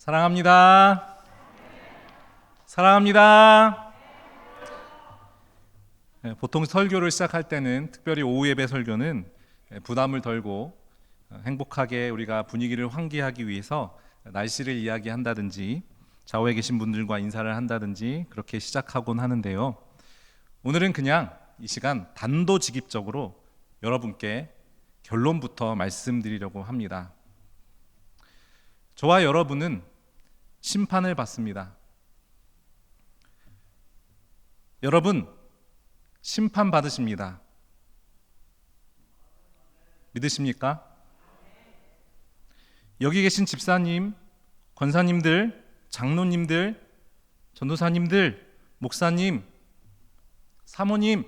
사랑합니다. 사랑합니다. 보통 설교를 시작할 때는, 특별히 오후 예배 설교는 부담을 덜고 행복하게 우리가 분위기를 환기하기 위해서 날씨를 이야기한다든지 좌우에 계신 분들과 인사를 한다든지 그렇게 시작하곤 하는데요. 오늘은 그냥 이 시간 단도직입적으로 여러분께 결론부터 말씀드리려고 합니다. 저와 여러분은 심판을 받습니다. 여러분, 심판 받으십니다. 믿으십니까? 여기 계신 집사님, 권사님들, 장로님들, 전도사님들, 목사님, 사모님,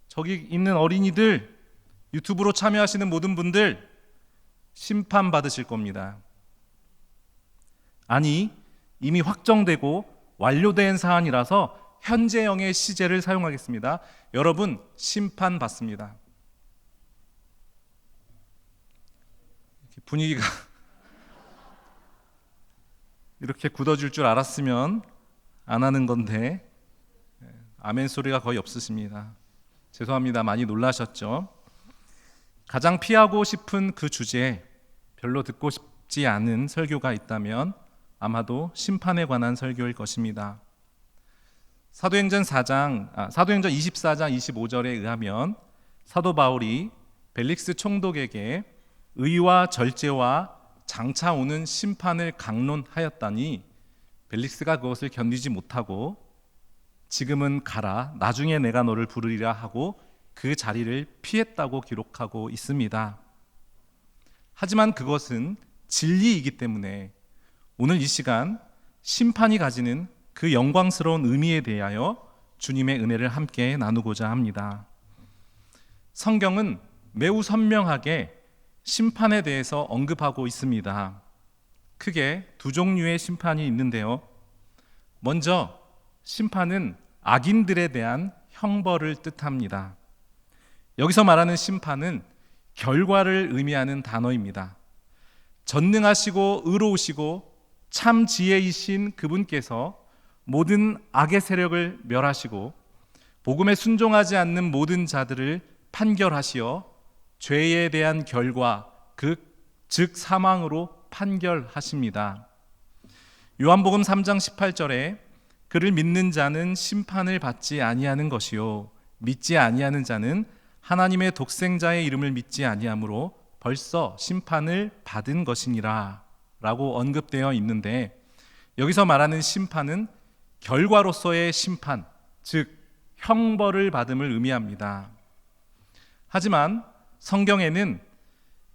저기 있는 어린이들, 유튜브로 참여하시는 모든 분들 심판 받으실 겁니다. 아니, 이미 확정되고 완료된 사안이라서 현재형의 시제를 사용하겠습니다. 여러분, 심판 받습니다. 분위기가 이렇게 굳어질 줄 알았으면 안 하는 건데 아멘 소리가 거의 없으십니다. 죄송합니다. 많이 놀라셨죠? 가장 피하고 싶은 그 주제에 별로 듣고 싶지 않은 설교가 있다면 아마도 심판에 관한 설교일 것입니다. 사도행전 24장 25절에 의하면 사도 바울이 벨릭스 총독에게 의와 절제와 장차 오는 심판을 강론하였다니 벨릭스가 그것을 견디지 못하고 지금은 가라, 나중에 내가 너를 부르리라 하고 그 자리를 피했다고 기록하고 있습니다. 하지만 그것은 진리이기 때문에 오늘 이 시간 심판이 가지는 그 영광스러운 의미에 대하여 주님의 은혜를 함께 나누고자 합니다. 성경은 매우 선명하게 심판에 대해서 언급하고 있습니다. 크게 두 종류의 심판이 있는데요. 먼저 심판은 악인들에 대한 형벌을 뜻합니다. 여기서 말하는 심판은 결과를 의미하는 단어입니다. 전능하시고 의로우시고 참 지혜이신 그분께서 모든 악의 세력을 멸하시고 복음에 순종하지 않는 모든 자들을 판결하시어 죄에 대한 결과, 즉 사망으로 판결하십니다. 요한복음 3장 18절에 그를 믿는 자는 심판을 받지 아니하는 것이요 믿지 아니하는 자는 하나님의 독생자의 이름을 믿지 아니하므로 벌써 심판을 받은 것이니라 라고 언급되어 있는데, 여기서 말하는 심판은 결과로서의 심판, 즉 형벌을 받음을 의미합니다. 하지만 성경에는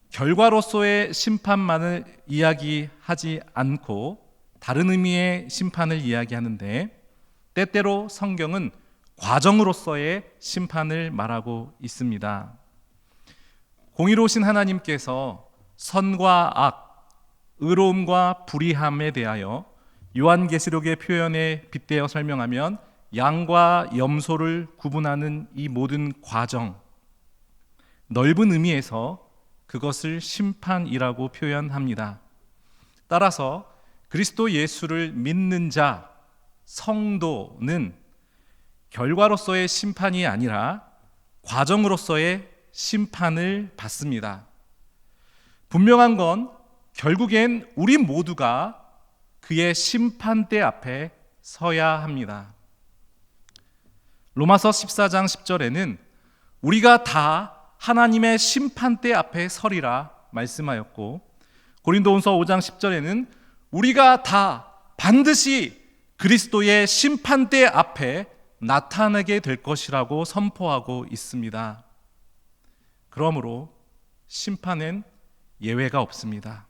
결과로서의 심판만을 이야기하지 않고 다른 의미의 심판을 이야기하는데, 때때로 성경은 과정으로서의 심판을 말하고 있습니다. 공의로우신 하나님께서 선과 악, 의로움과 불의함에 대하여 요한계시록의 표현에 빗대어 설명하면 양과 염소를 구분하는 이 모든 과정, 넓은 의미에서 그것을 심판이라고 표현합니다. 따라서 그리스도 예수를 믿는 자, 성도는 결과로서의 심판이 아니라 과정으로서의 심판을 받습니다. 분명한 건 결국엔 우리 모두가 그의 심판대 앞에 서야 합니다. 로마서 14장 10절에는 우리가 다 하나님의 심판대 앞에 서리라 말씀하였고, 고린도후서 5장 10절에는 우리가 다 반드시 그리스도의 심판대 앞에 나타나게 될 것이라고 선포하고 있습니다. 그러므로 심판엔 예외가 없습니다.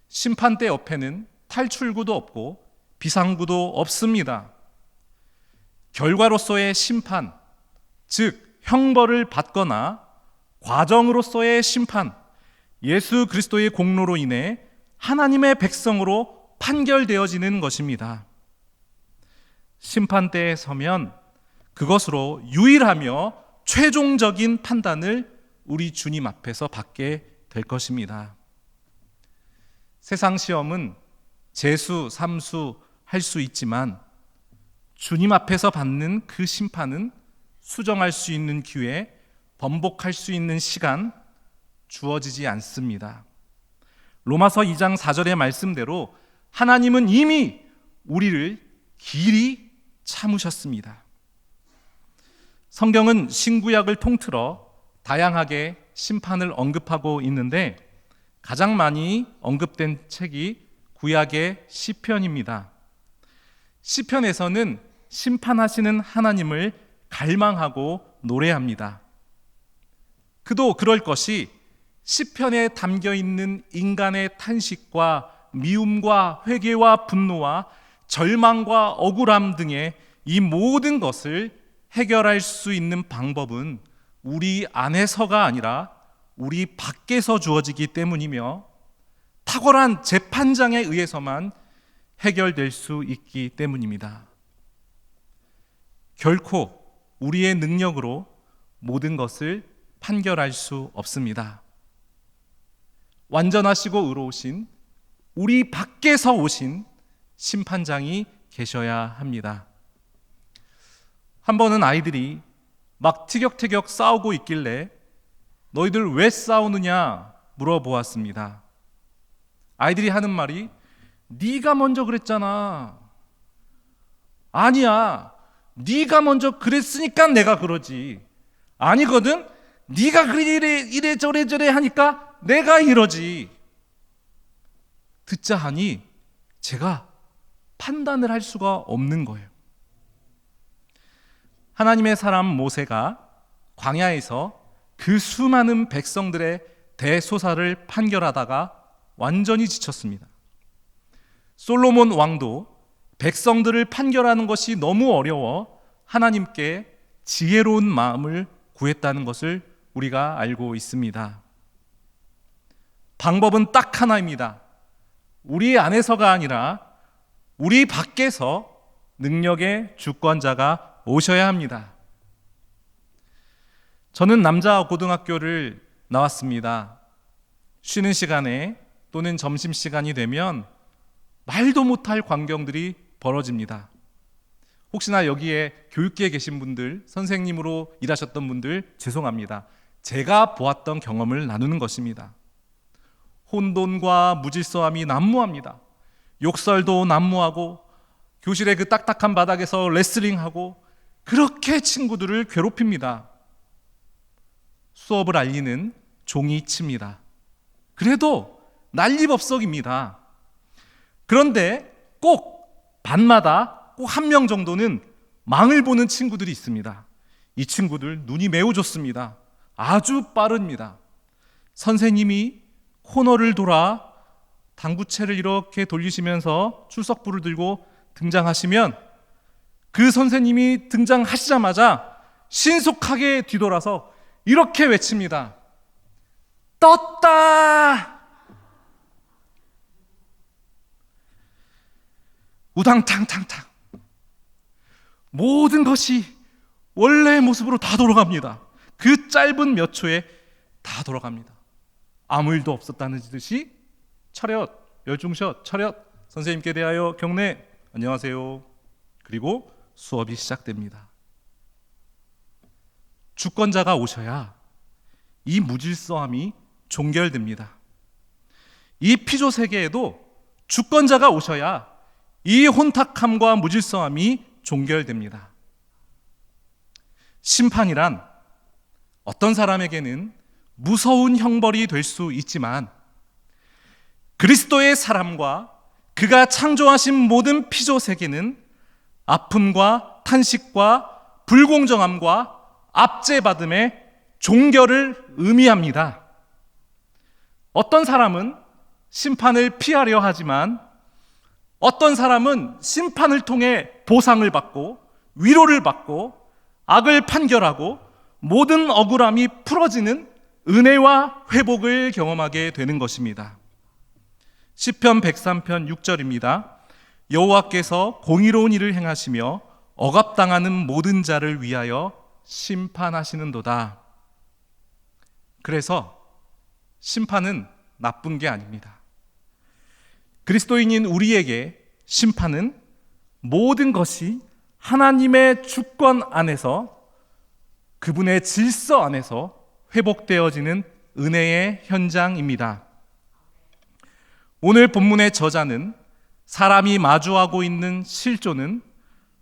심판대 옆에는 탈출구도 없고 비상구도 없습니다. 결과로서의 심판, 즉 형벌을 받거나 과정으로서의 심판, 예수 그리스도의 공로로 인해 하나님의 백성으로 판결되어지는 것입니다. 심판대에 서면 그것으로 유일하며 최종적인 판단을 우리 주님 앞에서 받게 될 것입니다. 세상 시험은 재수, 삼수 할 수 있지만 주님 앞에서 받는 그 심판은 수정할 수 있는 기회, 번복할 수 있는 시간 주어지지 않습니다. 로마서 2장 4절의 말씀대로 하나님은 이미 우리를 길이 참으셨습니다. 성경은 신구약을 통틀어 다양하게 심판을 언급하고 있는데 가장 많이 언급된 책이 구약의 시편입니다. 시편에서는 심판하시는 하나님을 갈망하고 노래합니다. 그도 그럴 것이 시편에 담겨 있는 인간의 탄식과 미움과 회개와 분노와 절망과 억울함 등의 이 모든 것을 해결할 수 있는 방법은 우리 안에서가 아니라 우리 밖에서 주어지기 때문이며 탁월한 재판장에 의해서만 해결될 수 있기 때문입니다. 결코 우리의 능력으로 모든 것을 판결할 수 없습니다. 완전하시고 의로우신 우리 밖에서 오신 심판장이 계셔야 합니다. 한 번은 아이들이 막 티격태격 싸우고 있길래 너희들 왜 싸우느냐 물어보았습니다. 아이들이 하는 말이 네가 먼저 그랬잖아. 아니야, 네가 먼저 그랬으니까 내가 그러지. 아니거든, 네가 이래 저래 하니까 내가 이러지. 듣자 하니 제가 판단을 할 수가 없는 거예요. 하나님의 사람 모세가 광야에서 그 수많은 백성들의 대소사를 판결하다가 완전히 지쳤습니다. 솔로몬 왕도 백성들을 판결하는 것이 너무 어려워 하나님께 지혜로운 마음을 구했다는 것을 우리가 알고 있습니다. 방법은 딱 하나입니다. 우리 안에서가 아니라 우리 밖에서 능력의 주권자가 오셔야 합니다. 저는 남자 고등학교를 나왔습니다. 쉬는 시간에 또는 점심시간이 되면 말도 못할 광경들이 벌어집니다. 혹시나 여기에 교육계에 계신 분들, 선생님으로 일하셨던 분들 죄송합니다. 제가 보았던 경험을 나누는 것입니다. 혼돈과 무질서함이 난무합니다. 욕설도 난무하고 교실의 그 딱딱한 바닥에서 레슬링하고 그렇게 친구들을 괴롭힙니다. 수업을 알리는 종이 칩니다. 그래도 난리법석입니다. 그런데 꼭 반마다 꼭 한 명 정도는 망을 보는 친구들이 있습니다. 이 친구들 눈이 매우 좋습니다. 아주 빠릅니다. 선생님이 코너를 돌아 당구채를 이렇게 돌리시면서 출석부를 들고 등장하시면 그 선생님이 등장하시자마자 신속하게 뒤돌아서 이렇게 외칩니다. 떴다! 우당탕탕탕. 모든 것이 원래의 모습으로 다 돌아갑니다. 그 짧은 몇 초에 다 돌아갑니다. 아무 일도 없었다는 듯이 차렷, 열중샷, 차렷, 선생님께 대하여 경례, 안녕하세요. 그리고 수업이 시작됩니다. 주권자가 오셔야 이 무질서함이 종결됩니다. 이 피조 세계에도 주권자가 오셔야 이 혼탁함과 무질서함이 종결됩니다. 심판이란 어떤 사람에게는 무서운 형벌이 될 수 있지만 그리스도의 사람과 그가 창조하신 모든 피조 세계는 아픔과 탄식과 불공정함과 압제받음의 종결을 의미합니다. 어떤 사람은 심판을 피하려 하지만 어떤 사람은 심판을 통해 보상을 받고 위로를 받고 악을 판결하고 모든 억울함이 풀어지는 은혜와 회복을 경험하게 되는 것입니다. 시편 103편 6절입니다. 여호와께서 공의로운 일을 행하시며 억압당하는 모든 자를 위하여 심판하시는도다. 그래서 심판은 나쁜 게 아닙니다. 그리스도인인 우리에게 심판은 모든 것이 하나님의 주권 안에서, 그분의 질서 안에서 회복되어지는 은혜의 현장입니다. 오늘 본문의 저자는 사람이 마주하고 있는 실존은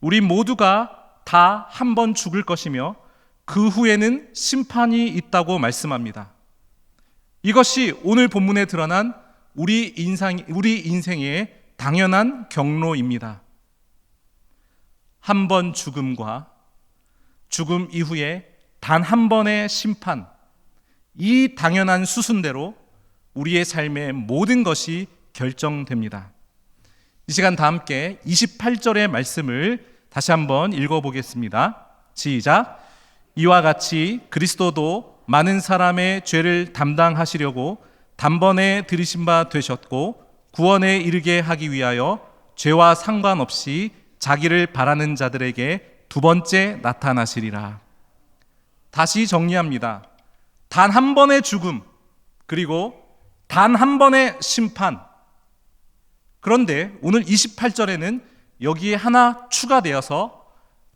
우리 모두가 다 한 번 죽을 것이며 그 후에는 심판이 있다고 말씀합니다. 이것이 오늘 본문에 드러난 우리 인생의 당연한 경로입니다. 한 번 죽음과 죽음 이후에 단 한 번의 심판, 이 당연한 수순대로 우리의 삶의 모든 것이 결정됩니다. 이 시간 다 함께 28절의 말씀을 다시 한번 읽어보겠습니다. 시작. 이와 같이 그리스도도 많은 사람의 죄를 담당하시려고 단번에 들이신 바 되셨고 구원에 이르게 하기 위하여 죄와 상관없이 자기를 바라는 자들에게 두 번째 나타나시리라. 다시 정리합니다. 단 한 번의 죽음, 그리고 단 한 번의 심판. 그런데 오늘 28절에는 여기에 하나 추가되어서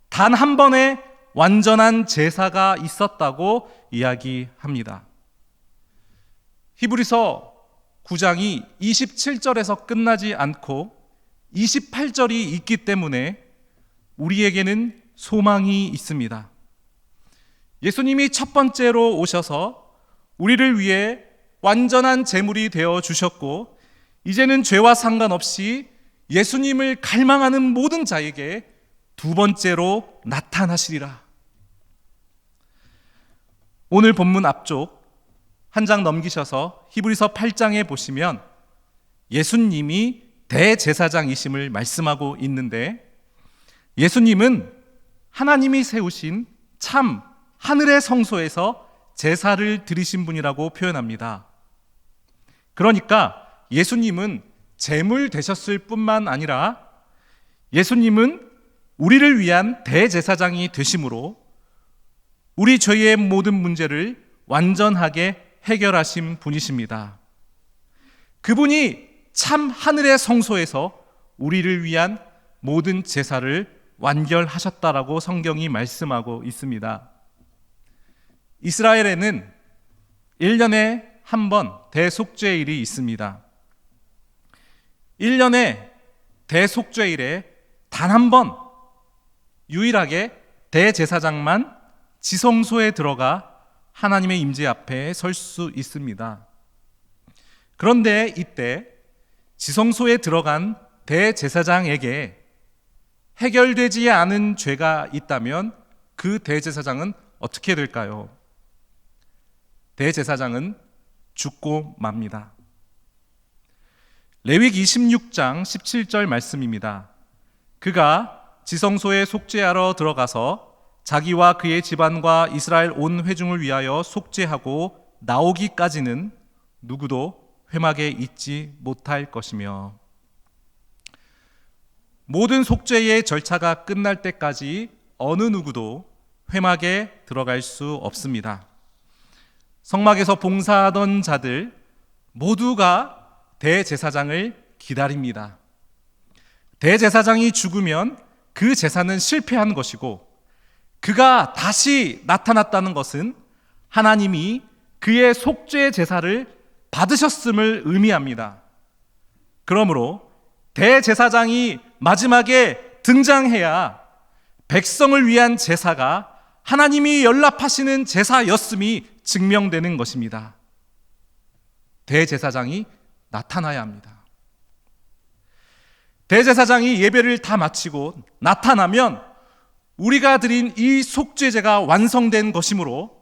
단 한 번의 완전한 제사가 있었다고 이야기합니다. 히브리서 9장이 27절에서 끝나지 않고 28절이 있기 때문에 우리에게는 소망이 있습니다. 예수님이 첫 번째로 오셔서 우리를 위해 완전한 제물이 되어 주셨고, 이제는 죄와 상관없이 예수님을 갈망하는 모든 자에게 두 번째로 나타나시리라. 오늘 본문 앞쪽 한 장 넘기셔서 히브리서 8장에 보시면 예수님이 대제사장이심을 말씀하고 있는데, 예수님은 하나님이 세우신 참 하늘의 성소에서 제사를 드리신 분이라고 표현합니다. 그러니까 예수님은 제물 되셨을 뿐만 아니라 예수님은 우리를 위한 대제사장이 되심으로 우리 죄의 모든 문제를 완전하게 해결하신 분이십니다. 그분이 참 하늘의 성소에서 우리를 위한 모든 제사를 완결하셨다라고 성경이 말씀하고 있습니다. 이스라엘에는 1년에 한 번 대속죄일이 있습니다. 1년에 대속죄일에 단 한 번 유일하게 대제사장만 지성소에 들어가 하나님의 임재 앞에 설 수 있습니다. 그런데 이때 지성소에 들어간 대제사장에게 해결되지 않은 죄가 있다면 그 대제사장은 어떻게 될까요? 대제사장은 죽고 맙니다. 레위기 26장 17절 말씀입니다. 그가 지성소에 속죄하러 들어가서 자기와 그의 집안과 이스라엘 온 회중을 위하여 속죄하고 나오기까지는 누구도 회막에 있지 못할 것이며, 모든 속죄의 절차가 끝날 때까지 어느 누구도 회막에 들어갈 수 없습니다. 성막에서 봉사하던 자들 모두가 대제사장을 기다립니다. 대제사장이 죽으면 그 제사는 실패한 것이고, 그가 다시 나타났다는 것은 하나님이 그의 속죄 제사를 받으셨음을 의미합니다. 그러므로 대제사장이 마지막에 등장해야 백성을 위한 제사가 하나님이 연락하시는 제사였음이 증명되는 것입니다. 대제사장이 나타나야 합니다. 대제사장이 예배를 다 마치고 나타나면 우리가 드린 이 속죄제가 완성된 것이므로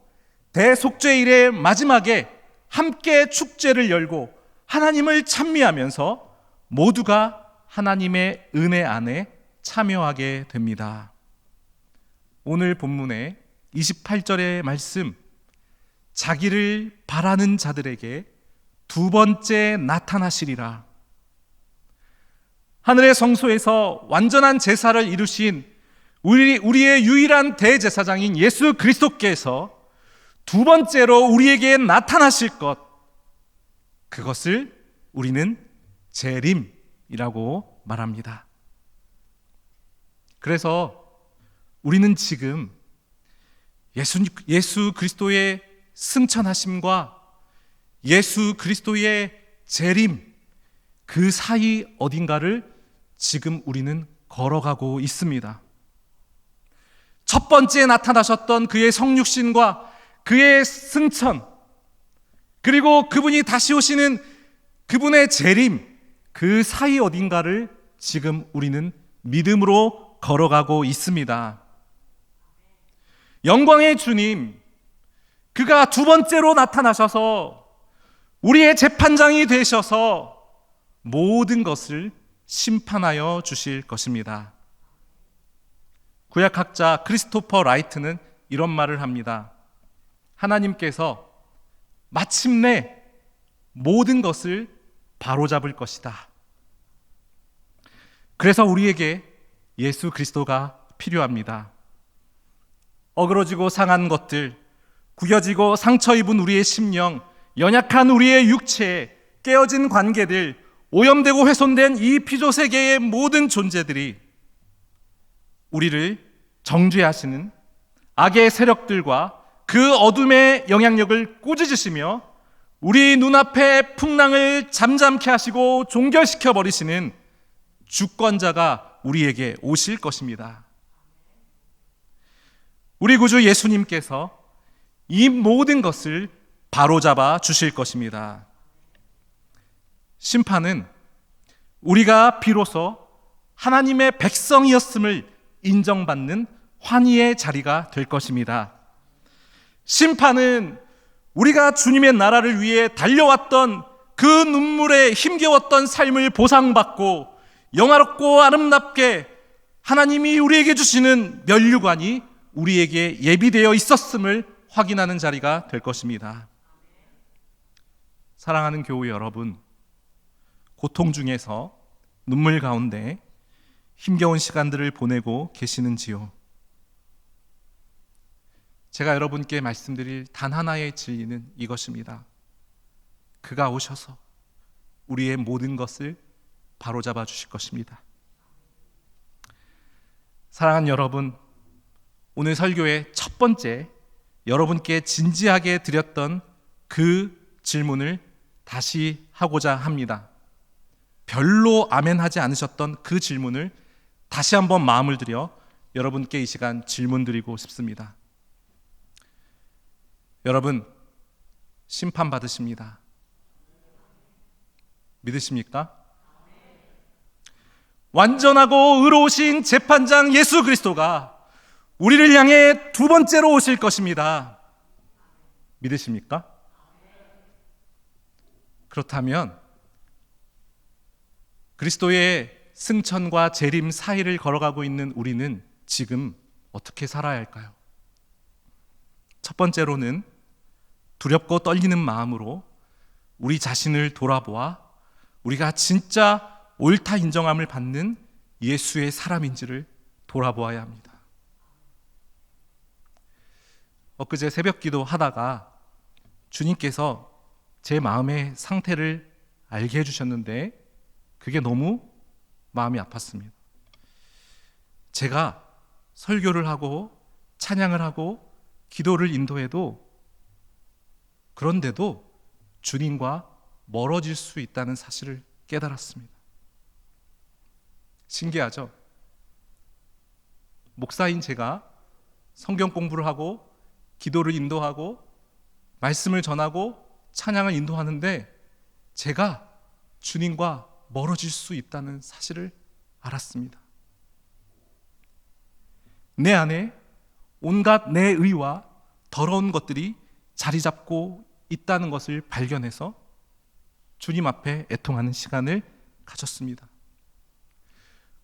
대속죄일의 마지막에 함께 축제를 열고 하나님을 찬미하면서 모두가 하나님의 은혜 안에 참여하게 됩니다. 오늘 본문의 28절의 말씀, 자기를 바라는 자들에게 두 번째 나타나시리라. 하늘의 성소에서 완전한 제사를 이루신 우리의 유일한 대제사장인 예수 그리스도께서 두 번째로 우리에게 나타나실 것, 그것을 우리는 재림, 재림이라고 말합니다. 그래서 우리는 지금 예수 그리스도의 승천하심과 예수 그리스도의 재림, 그 사이 어딘가를 지금 우리는 걸어가고 있습니다. 첫 번째 나타나셨던 그의 성육신과 그의 승천, 그리고 그분이 다시 오시는 그분의 재림, 그 사이 어딘가를 지금 우리는 믿음으로 걸어가고 있습니다. 영광의 주님, 그가 두 번째로 나타나셔서 우리의 재판장이 되셔서 모든 것을 심판하여 주실 것입니다. 구약학자 크리스토퍼 라이트는 이런 말을 합니다. 하나님께서 마침내 모든 것을 바로잡을 것이다. 그래서 우리에게 예수 그리스도가 필요합니다. 어그러지고 상한 것들, 구겨지고 상처 입은 우리의 심령, 연약한 우리의 육체, 깨어진 관계들, 오염되고 훼손된 이 피조 세계의 모든 존재들이 우리를 정죄하시는 악의 세력들과 그 어둠의 영향력을 꾸짖으시며 우리 눈앞에 풍랑을 잠잠케 하시고 종결시켜 버리시는 주권자가 우리에게 오실 것입니다. 우리 구주 예수님께서 이 모든 것을 바로잡아 주실 것입니다. 심판은 우리가 비로소 하나님의 백성이었음을 인정받는 환희의 자리가 될 것입니다. 심판은 우리가 주님의 나라를 위해 달려왔던 그 눈물에 힘겨웠던 삶을 보상받고 영화롭고 아름답게 하나님이 우리에게 주시는 면류관이 우리에게 예비되어 있었음을 확인하는 자리가 될 것입니다. 사랑하는 교우 여러분, 고통 중에서 눈물 가운데 힘겨운 시간들을 보내고 계시는지요? 제가 여러분께 말씀드릴 단 하나의 진리는 이것입니다. 그가 오셔서 우리의 모든 것을 바로잡아 주실 것입니다. 사랑하는 여러분, 오늘 설교의 첫 번째 여러분께 진지하게 드렸던 그 질문을 다시 하고자 합니다. 별로 아멘하지 않으셨던 그 질문을 다시 한번 마음을 들여 여러분께 이 시간 질문 드리고 싶습니다. 여러분, 심판받으십니다. 믿으십니까? 완전하고 의로우신 재판장 예수 그리스도가 우리를 향해 두 번째로 오실 것입니다. 믿으십니까? 그렇다면 그리스도의 승천과 재림 사이를 걸어가고 있는 우리는 지금 어떻게 살아야 할까요? 첫 번째로는 두렵고 떨리는 마음으로 우리 자신을 돌아보아 우리가 진짜 옳다 인정함을 받는 예수의 사람인지를 돌아보아야 합니다. 엊그제 새벽 기도 하다가 주님께서 제 마음의 상태를 알게 해주셨는데 그게 너무 마음이 아팠습니다. 제가 설교를 하고 찬양을 하고 기도를 인도해도 그런데도 주님과 멀어질 수 있다는 사실을 깨달았습니다. 신기하죠? 목사인 제가 성경 공부를 하고 기도를 인도하고 말씀을 전하고 찬양을 인도하는데 제가 주님과 멀어질 수 있다는 사실을 알았습니다. 내 안에 온갖 내 의와 더러운 것들이 자리 잡고 있다는 것을 발견해서 주님 앞에 애통하는 시간을 가졌습니다.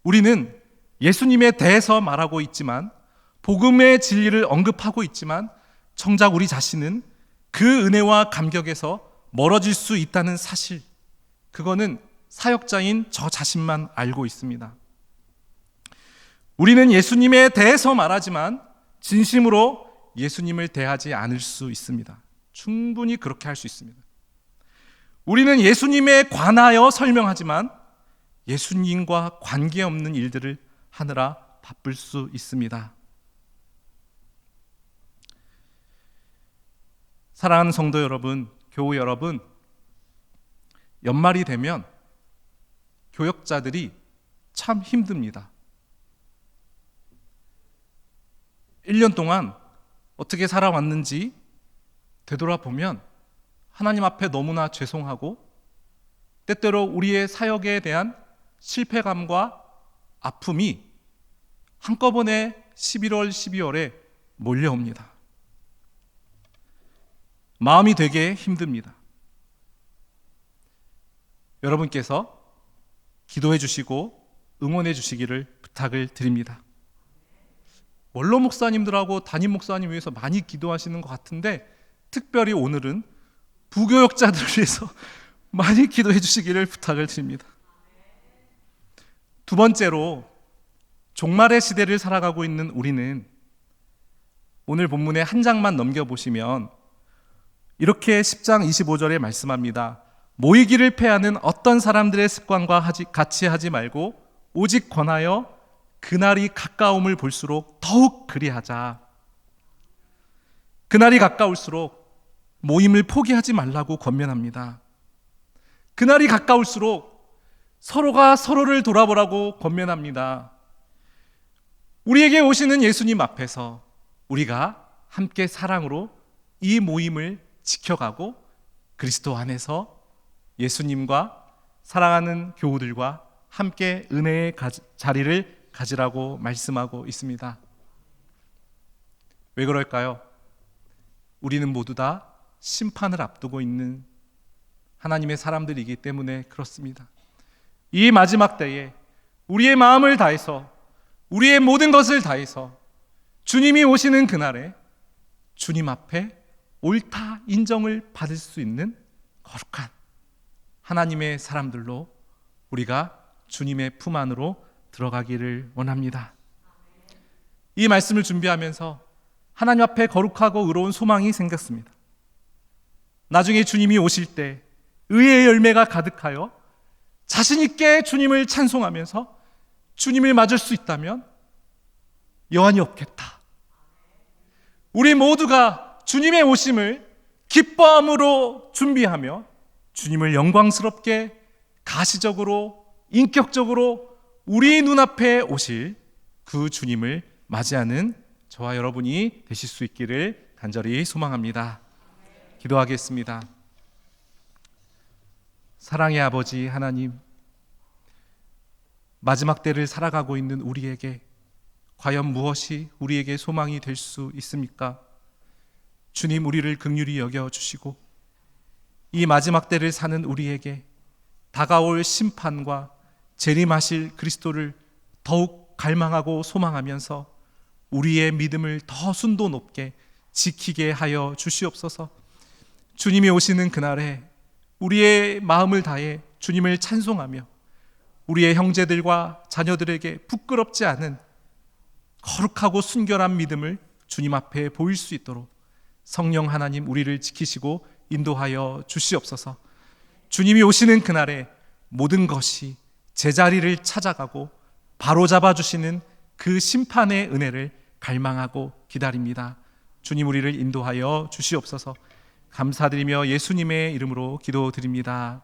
우리는 예수님에 대해서 말하고 있지만, 복음의 진리를 언급하고 있지만 정작 우리 자신은 그 은혜와 감격에서 멀어질 수 있다는 사실, 그거는 사역자인 저 자신만 알고 있습니다. 우리는 예수님에 대해서 말하지만 진심으로 예수님을 대하지 않을 수 있습니다. 충분히 그렇게 할 수 있습니다. 우리는 예수님에 관하여 설명하지만 예수님과 관계없는 일들을 하느라 바쁠 수 있습니다. 사랑하는 성도 여러분, 교우 여러분, 연말이 되면 교역자들이 참 힘듭니다. 1년 동안 어떻게 살아왔는지 되돌아보면 하나님 앞에 너무나 죄송하고 때때로 우리의 사역에 대한 실패감과 아픔이 한꺼번에 11월, 12월에 몰려옵니다. 마음이 되게 힘듭니다. 여러분께서 기도해 주시고 응원해 주시기를 부탁을 드립니다. 원로 목사님들하고 담임 목사님 위해서 많이 기도하시는 것 같은데 특별히 오늘은 부교역자들을 위해서 많이 기도해 주시기를 부탁을 드립니다. 두 번째로, 종말의 시대를 살아가고 있는 우리는 오늘 본문의 한 장만 넘겨보시면 이렇게 10장 25절에 말씀합니다. 모이기를 패하는 어떤 사람들의 습관과 같이 하지 말고 오직 권하여 그날이 가까움을 볼수록 더욱 그리하자. 그날이 가까울수록 모임을 포기하지 말라고 권면합니다. 그날이 가까울수록 서로가 서로를 돌아보라고 권면합니다. 우리에게 오시는 예수님 앞에서 우리가 함께 사랑으로 이 모임을 지켜가고 그리스도 안에서 예수님과 사랑하는 교우들과 함께 은혜의 자리를 가지라고 말씀하고 있습니다. 왜 그럴까요? 우리는 모두 다 심판을 앞두고 있는 하나님의 사람들이기 때문에 그렇습니다. 이 마지막 때에 우리의 마음을 다해서 우리의 모든 것을 다해서 주님이 오시는 그날에 주님 앞에 옳다 인정을 받을 수 있는 거룩한 하나님의 사람들로 우리가 주님의 품 안으로 들어가기를 원합니다. 이 말씀을 준비하면서 하나님 앞에 거룩하고 의로운 소망이 생겼습니다. 나중에 주님이 오실 때 의의 열매가 가득하여 자신 있게 주님을 찬송하면서 주님을 맞을 수 있다면 여한이 없겠다. 우리 모두가 주님의 오심을 기뻐함으로 준비하며 주님을 영광스럽게 가시적으로 인격적으로 우리 눈앞에 오실 그 주님을 맞이하는 저와 여러분이 되실 수 있기를 간절히 소망합니다. 기도하겠습니다. 사랑의 아버지 하나님, 마지막 때를 살아가고 있는 우리에게 과연 무엇이 우리에게 소망이 될 수 있습니까? 주님, 우리를 긍휼히 여겨주시고 이 마지막 때를 사는 우리에게 다가올 심판과 재림하실 그리스도를 더욱 갈망하고 소망하면서 우리의 믿음을 더 순도 높게 지키게 하여 주시옵소서. 주님이 오시는 그날에 우리의 마음을 다해 주님을 찬송하며 우리의 형제들과 자녀들에게 부끄럽지 않은 거룩하고 순결한 믿음을 주님 앞에 보일 수 있도록 성령 하나님 우리를 지키시고 인도하여 주시옵소서. 주님이 오시는 그날에 모든 것이 제자리를 찾아가고 바로잡아 주시는 그 심판의 은혜를 갈망하고 기다립니다. 주님, 우리를 인도하여 주시옵소서. 감사드리며 예수님의 이름으로 기도드립니다.